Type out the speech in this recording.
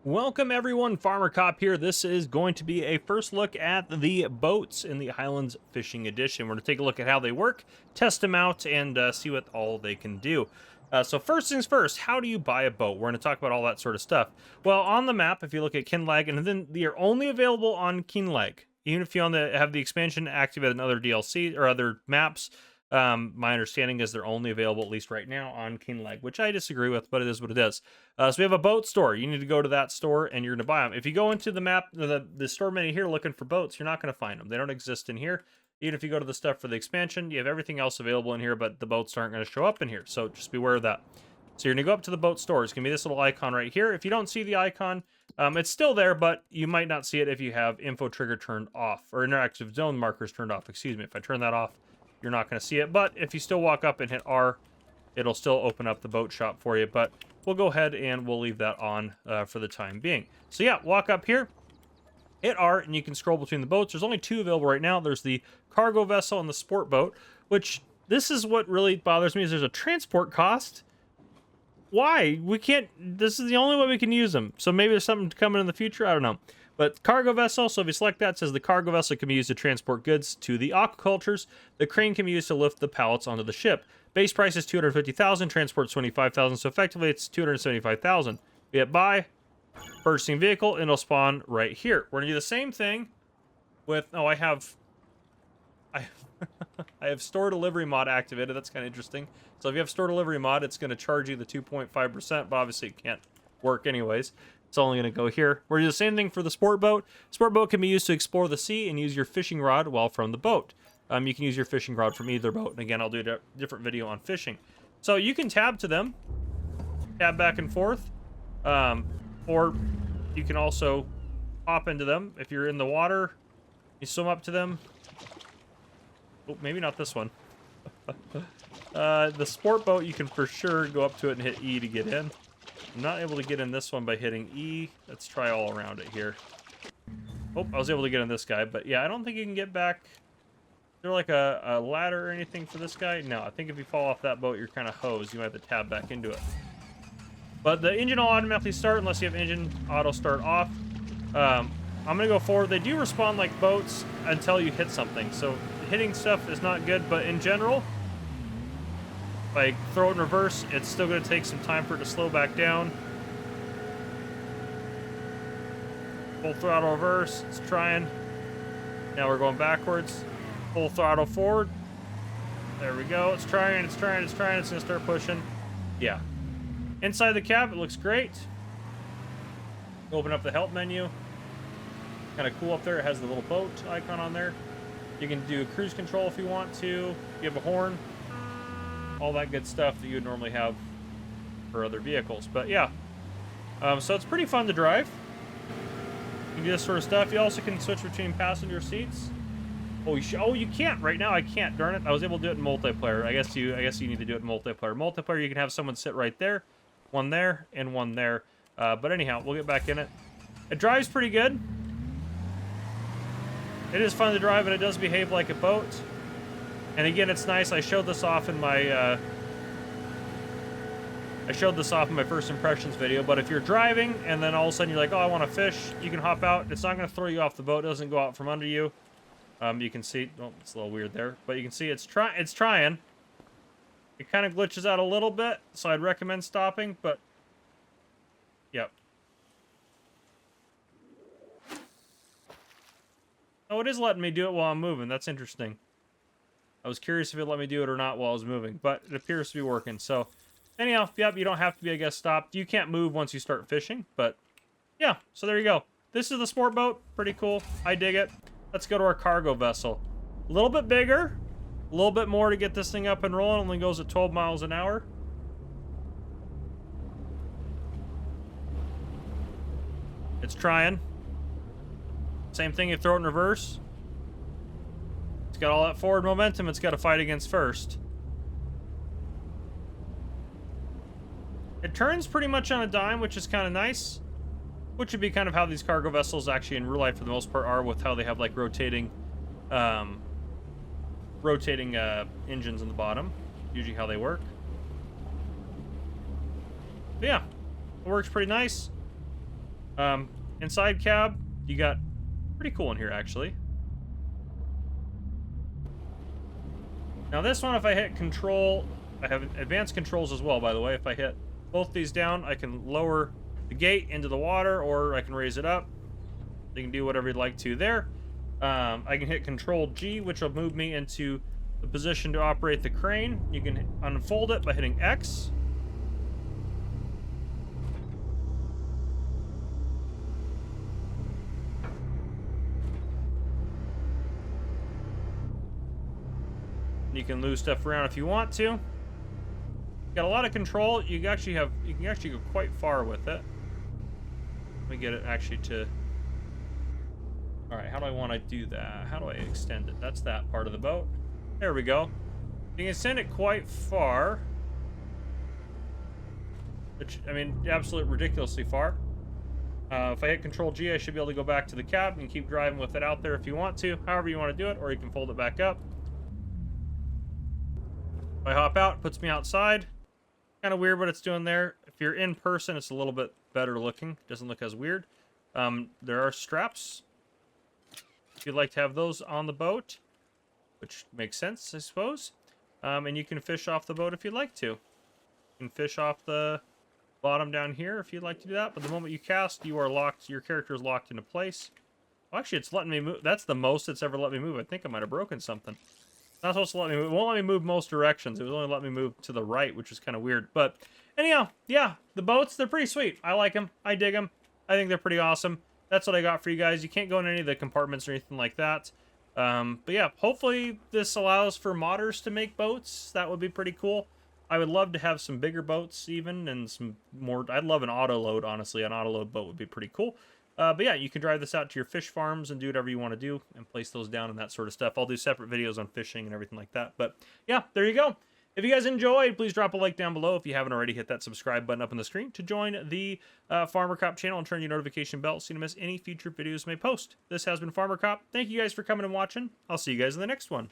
Welcome everyone, Farmer Cop here. This is going to be a first look at the boats in the Highlands Fishing Edition. We're going to take a look at how they work, test them out, and see what all they can do. So first things first, how do you buy a boat? We're going to talk about all that sort of stuff. Well, on the map, if you look at Kinlag, and then they are only available on Kinlag. Even if you have the expansion activated in other DLC or other maps, my understanding is they're only available, at least right now, on Kinlag, which I disagree with, but it is what it is. So we have a boat store. You need to go to that store and you're going to buy them. If you go into the map, the store menu here looking for boats, you're not going to find them. They don't exist in here. Even if you go to the stuff for the expansion, you have everything else available in here, but the boats aren't going to show up in here. So just be aware of that. So you're going to go up to the boat store. It's going to be this little icon right here. If you don't see the icon, it's still there, but you might not see it if you have info trigger turned off, or interactive zone markers turned off. Excuse me. If I turn that off, you're not going to see it. But if you still walk up and hit R, it'll still open up the boat shop for you. But we'll go ahead and we'll leave that on for the time being. So yeah, walk up here, hit R, and you can scroll between the boats. There's only two available right now. There's the cargo vessel and the sport boat, which this is what really bothers me, is there's a transport cost. Why? We can't, this is the only way we can use them. So maybe there's something coming in the future. I don't know. But cargo vessel, so if you select that, it says the cargo vessel can be used to transport goods to the aquacultures. The crane can be used to lift the pallets onto the ship. Base price is $250,000, transport's $25,000, so effectively it's $275,000. We hit buy, purchasing vehicle, and it'll spawn right here. We're gonna do the same thing with, I have store delivery mod activated. That's kind of interesting. So if you have store delivery mod, it's going to charge you the 2.5%, but obviously it can't work anyways. It's only going to go here. We're going to do the same thing for the sport boat. Sport boat can be used to explore the sea and use your fishing rod while from the boat. You can use your fishing rod from either boat. And again, I'll do a different video on fishing. So you can tab to them, tab back and forth, or you can also hop into them. If you're in the water, you swim up to them. Oh, maybe not this one. The sport boat, you can for sure go up to it and hit E to get in. I'm not able to get in this one by hitting E. Let's try all around it here. Oh, I was able to get in this guy, but yeah, I don't think you can get back. Is there like a ladder or anything for this guy? No, I think if you fall off that boat, you're kind of hosed. You might have to tab back into it. But the engine will automatically start unless you have engine auto start off. I'm going to go forward. They do respond like boats until you hit something. So hitting stuff is not good, but in general, like throw it in reverse, it's still going to take some time for it to slow back down. Full throttle reverse, it's trying. Now we're going backwards. Full throttle forward. There we go. It's trying, it's trying, it's trying. It's going to start pushing. Yeah. Inside the cab, it looks great. Open up the help menu. Kind of cool up there. It has the little boat icon on there. You can do cruise control if you want to. You have a horn. All that good stuff that you would normally have for other vehicles. But yeah, so it's pretty fun to drive. You can do this sort of stuff. You also can switch between passenger seats. Oh, you can't right now. I can't. Darn it! I was able to do it in multiplayer. I guess you need to do it in multiplayer. Multiplayer, you can have someone sit right there, one there, and one there. But anyhow, we'll get back in it. It drives pretty good. It is fun to drive, and it does behave like a boat. And again, it's nice. I showed this off in my first impressions video. But if you're driving and then all of a sudden you're like, oh, I want to fish, you can hop out. It's not going to throw you off the boat. It doesn't go out from under you. You can see. Oh, it's a little weird there, but you can see it's trying. It kind of glitches out a little bit, so I'd recommend stopping. But yep. Oh, it is letting me do it while I'm moving. That's interesting. I was curious if it let me do it or not while I was moving, but it appears to be working. So, anyhow, yep, you don't have to be, I guess, stopped. You can't move once you start fishing, but yeah, so there you go. This is the sport boat. Pretty cool. I dig it. Let's go to our cargo vessel. A little bit bigger, a little bit more to get this thing up and rolling. Only goes at 12 miles an hour. It's trying. Same thing, you throw it in reverse. It's got all that forward momentum it's got to fight against first. It turns pretty much on a dime, which is kind of nice. Which would be kind of how these cargo vessels actually in real life for the most part are, with how they have like rotating engines in the bottom. Usually how they work. But yeah, it works pretty nice. Inside cab, you got pretty cool in here, actually. Now this one, if I hit control, I have advanced controls as well, by the way. If I hit both these down, I can lower the gate into the water, or I can raise it up. You can do whatever you'd like to there. I can hit Control G, which will move me into the position to operate the crane. You can unfold it by hitting X. You can move stuff around if you want to. Got a lot of control. You can actually go quite far with it. Let me get it actually to. All right, how do I want to do that? How do I extend it? That's that part of the boat. There we go. You can extend it quite far. Which, I mean, absolutely ridiculously far. If I hit Control G, I should be able to go back to the cab and keep driving with it out there if you want to. However you want to do it, or you can fold it back up. If I hop out, it puts me outside. Kind of weird what it's doing there. If you're in person, it's a little bit better looking. Doesn't look as weird. There are straps. If you'd like to have those on the boat, which makes sense, I suppose. And you can fish off the boat if you'd like to. You can fish off the bottom down here if you'd like to do that. But the moment you cast, you are locked. Your character is locked into place. Well, actually, it's letting me move. That's the most it's ever let me move. I think I might have broken something. Not supposed to let me move. It won't let me move most directions. It was only let me move to the right, which is kind of weird. But anyhow, yeah, the boats, they're pretty sweet. I like them. I dig them. I think they're pretty awesome. That's what I got for you guys. You can't go in any of the compartments or anything like that. But yeah, hopefully this allows for modders to make boats. That would be pretty cool. I would love to have some bigger boats even, and some more. I'd love an auto load, honestly. An auto load boat would be pretty cool. But yeah, you can drive this out to your fish farms and do whatever you want to do and place those down and that sort of stuff. I'll do separate videos on fishing and everything like that. But yeah, there you go. If you guys enjoyed, please drop a like down below. If you haven't already, hit that subscribe button up on the screen to join the Farmer Cop channel and turn your notification bell so you don't miss any future videos I may post. This has been Farmer Cop. Thank you guys for coming and watching. I'll see you guys in the next one.